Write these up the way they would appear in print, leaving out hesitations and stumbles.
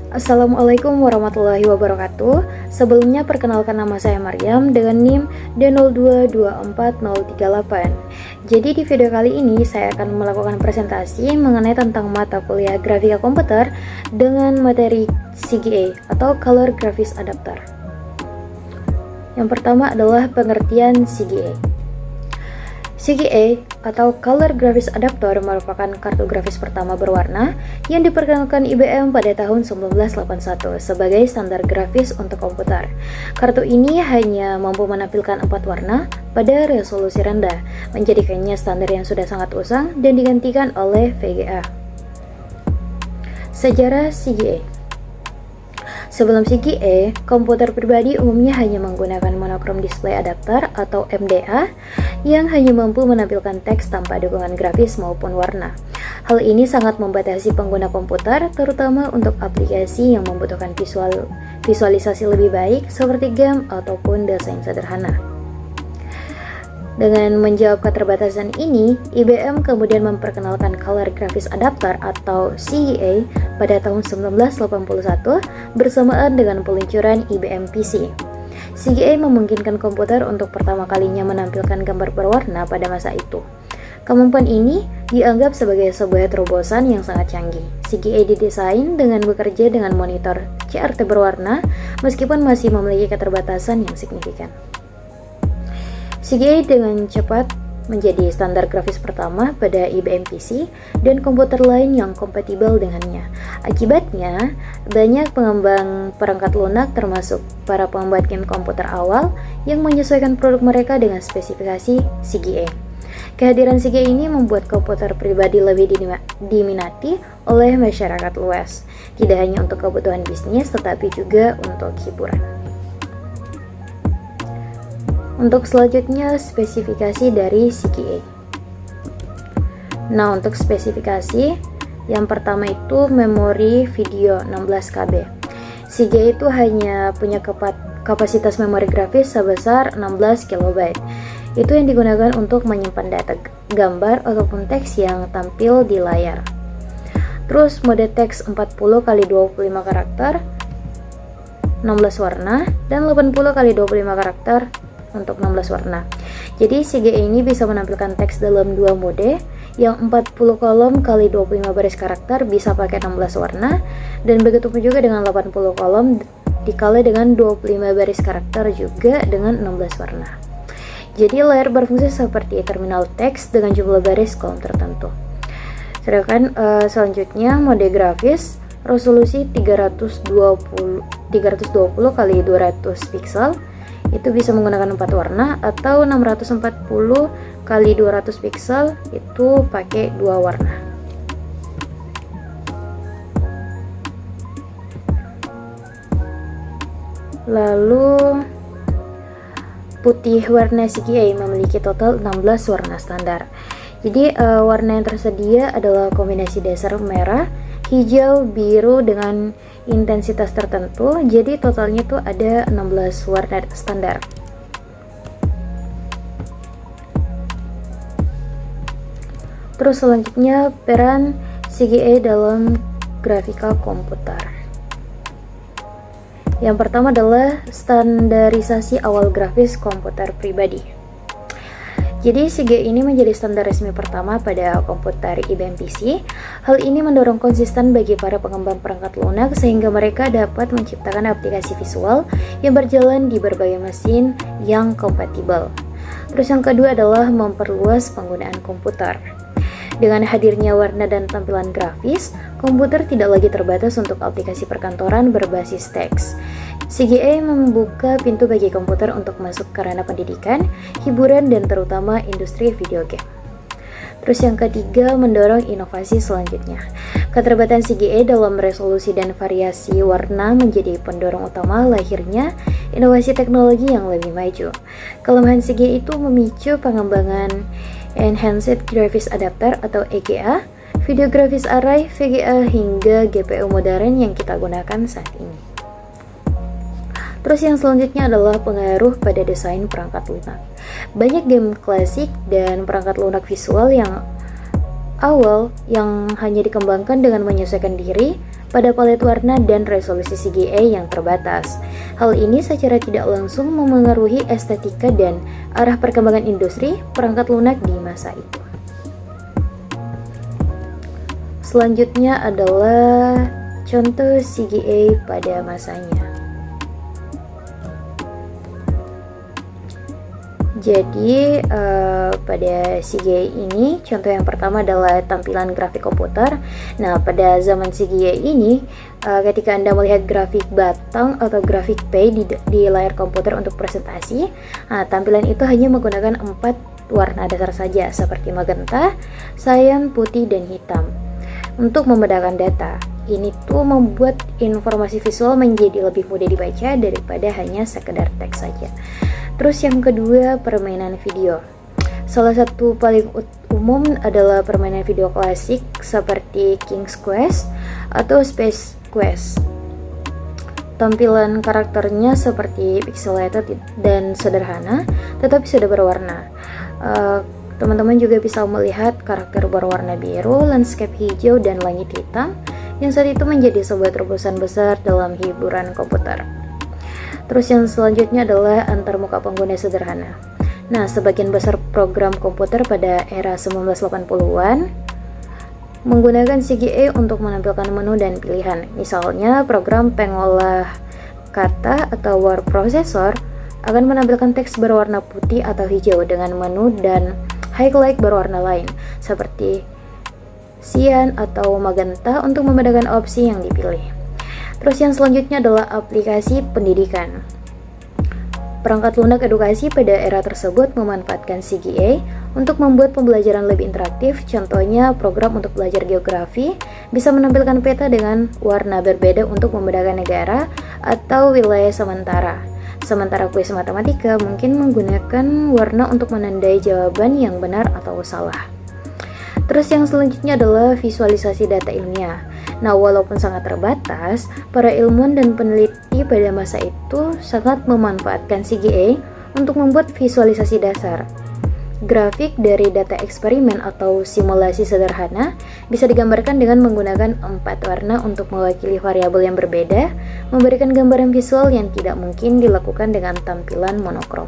Assalamualaikum warahmatullahi wabarakatuh. Sebelumnya perkenalkan nama saya Maryam dengan NIM D02244038. Jadi di video kali ini saya akan melakukan presentasi mengenai tentang mata kuliah grafika komputer dengan materi CGA atau Color Graphics Adapter. Yang pertama adalah pengertian CGA. CGA atau Color Graphics Adapter merupakan kartu grafis pertama berwarna yang diperkenalkan IBM pada tahun 1981 sebagai standar grafis untuk komputer. Kartu ini hanya mampu menampilkan 4 warna pada resolusi rendah, menjadikannya standar yang sudah sangat usang dan digantikan oleh VGA. Sejarah CGA. Sebelum CGA, komputer pribadi umumnya hanya menggunakan monochrome display adapter atau MDA yang hanya mampu menampilkan teks tanpa dukungan grafis maupun warna. Hal ini sangat membatasi pengguna komputer, terutama untuk aplikasi yang membutuhkan visualisasi lebih baik seperti game ataupun desain sederhana. Dengan menjawab keterbatasan ini, IBM kemudian memperkenalkan Color Graphics Adapter atau CGA pada tahun 1981 bersamaan dengan peluncuran IBM PC. CGA memungkinkan komputer untuk pertama kalinya menampilkan gambar berwarna pada masa itu. Kemampuan ini dianggap sebagai sebuah terobosan yang sangat canggih. CGA didesain dengan bekerja dengan monitor CRT berwarna meskipun masih memiliki keterbatasan yang signifikan. CGA dengan cepat menjadi standar grafis pertama pada IBM PC dan komputer lain yang kompatibel dengannya. Akibatnya, banyak pengembang perangkat lunak termasuk para pembuat game komputer awal yang menyesuaikan produk mereka dengan spesifikasi CGA. Kehadiran CGA ini membuat komputer pribadi lebih diminati oleh masyarakat luas, tidak hanya untuk kebutuhan bisnis tetapi juga untuk hiburan. Untuk selanjutnya, spesifikasi dari CGA. Nah, untuk spesifikasi, yang pertama itu memori video 16 KB. CGA itu hanya punya kapasitas memori grafis sebesar 16 KB. Itu yang digunakan untuk menyimpan data gambar ataupun teks yang tampil di layar. Terus mode teks 40x25 karakter, 16 warna, dan 80x25 karakter untuk 16 warna. Jadi CGA ini bisa menampilkan teks dalam dua mode, yang 40 kolom kali 25 baris karakter bisa pakai 16 warna, dan begitu pun juga dengan 80 kolom dikali dengan 25 baris karakter juga dengan 16 warna. Jadi layar berfungsi seperti terminal teks dengan jumlah baris kolom tertentu. Sedangkan selanjutnya mode grafis resolusi 320 kali 200 pixel itu bisa menggunakan 4 warna, atau 640 kali 200 pixel itu pakai 2 warna. Lalu putih warna CGA memiliki total 16 warna standar. Jadi warna yang tersedia adalah kombinasi dasar merah, hijau, biru dengan intensitas tertentu. Jadi totalnya tuh ada 16 warna standar. Terus selanjutnya peran CGA dalam grafika komputer. Yang pertama adalah standarisasi awal grafis komputer pribadi. Jadi CGA ini menjadi standar resmi pertama pada komputer IBM PC. Hal ini mendorong konsisten bagi para pengembang perangkat lunak sehingga mereka dapat menciptakan aplikasi visual yang berjalan di berbagai mesin yang kompatibel. Terus yang kedua adalah memperluas penggunaan komputer. Dengan hadirnya warna dan tampilan grafis, komputer tidak lagi terbatas untuk aplikasi perkantoran berbasis teks. CGA membuka pintu bagi komputer untuk masuk ke ranah pendidikan, hiburan, dan terutama industri video game. Terus yang ketiga, mendorong inovasi selanjutnya. Keterbatasan CGA dalam resolusi dan variasi warna menjadi pendorong utama lahirnya inovasi teknologi yang lebih maju. Kelemahan CGA itu memicu pengembangan Enhanced Graphics Adapter atau EGA, Video Graphics Array VGA, hingga GPU modern yang kita gunakan saat ini. Terus yang selanjutnya adalah pengaruh pada desain perangkat lunak. Banyak game klasik dan perangkat lunak visual yang awal yang hanya dikembangkan dengan menyesuaikan diri pada palet warna dan resolusi CGA yang terbatas. Hal ini secara tidak langsung memengaruhi estetika dan arah perkembangan industri perangkat lunak di masa itu. Selanjutnya adalah contoh CGA pada masanya. Jadi pada CGA ini contoh yang pertama adalah tampilan grafik komputer. Nah, pada zaman CGA ini ketika Anda melihat grafik batang atau grafik pay di layar komputer untuk presentasi, tampilan itu hanya menggunakan 4 warna dasar saja seperti magenta, cyan, putih, dan hitam. Untuk membedakan data, ini tuh membuat informasi visual menjadi lebih mudah dibaca daripada hanya sekedar teks saja. Terus yang kedua, permainan video. Salah satu paling umum adalah permainan video klasik seperti King's Quest atau Space Quest. Tampilan karakternya seperti pixelated dan sederhana, tetapi sudah berwarna. Teman-teman juga bisa melihat karakter berwarna biru, landscape hijau, dan langit hitam yang saat itu menjadi sebuah terobosan besar dalam hiburan komputer. Terus yang selanjutnya adalah antarmuka pengguna sederhana. Nah, sebagian besar program komputer pada era 1980-an menggunakan CGA untuk menampilkan menu dan pilihan. Misalnya, program pengolah kata atau word processor akan menampilkan teks berwarna putih atau hijau dengan menu dan highlight berwarna lain, seperti cyan atau magenta untuk membedakan opsi yang dipilih. Terus yang selanjutnya adalah aplikasi pendidikan. Perangkat lunak edukasi pada era tersebut memanfaatkan CGA untuk membuat pembelajaran lebih interaktif. Contohnya, program untuk belajar geografi bisa menampilkan peta dengan warna berbeda untuk membedakan negara atau wilayah sementara. Sementara kuis matematika mungkin menggunakan warna untuk menandai jawaban yang benar atau salah. Terus yang selanjutnya adalah visualisasi data ilmiah. Nah, walaupun sangat terbatas, para ilmuwan dan peneliti pada masa itu sangat memanfaatkan CGA untuk membuat visualisasi dasar. Grafik dari data eksperimen atau simulasi sederhana bisa digambarkan dengan menggunakan 4 warna untuk mewakili variabel yang berbeda, memberikan gambaran visual yang tidak mungkin dilakukan dengan tampilan monokrom.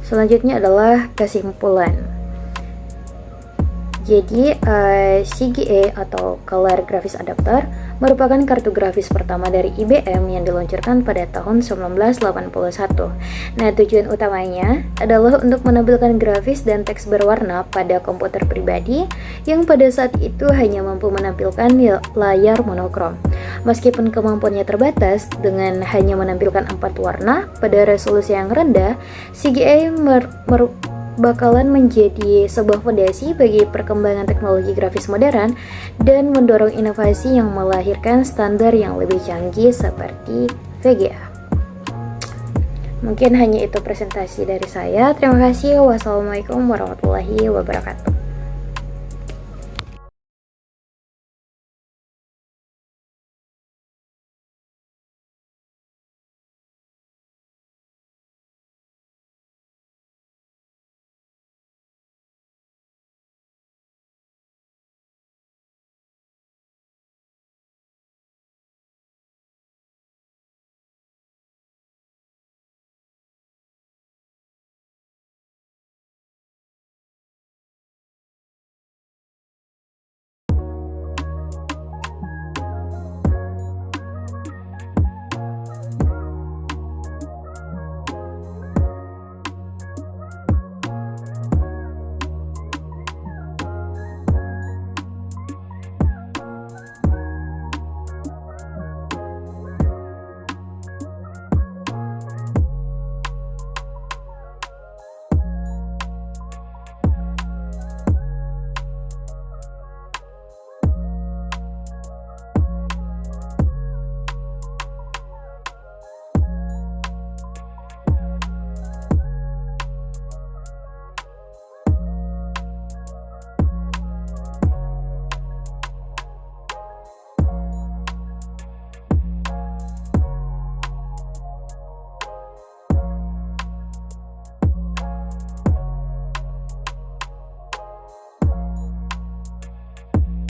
Selanjutnya adalah kesimpulan. Jadi, CGA atau Color Graphics Adapter merupakan kartu grafis pertama dari IBM yang diluncurkan pada tahun 1981. Nah, tujuan utamanya adalah untuk menampilkan grafis dan teks berwarna pada komputer pribadi yang pada saat itu hanya mampu menampilkan layar monokrom. Meskipun kemampuannya terbatas dengan hanya menampilkan 4 warna pada resolusi yang rendah, CGA bakalan menjadi sebuah fondasi bagi perkembangan teknologi grafis modern dan mendorong inovasi yang melahirkan standar yang lebih canggih seperti VGA. Mungkin hanya itu presentasi dari saya. Terima kasih. Wassalamualaikum warahmatullahi wabarakatuh.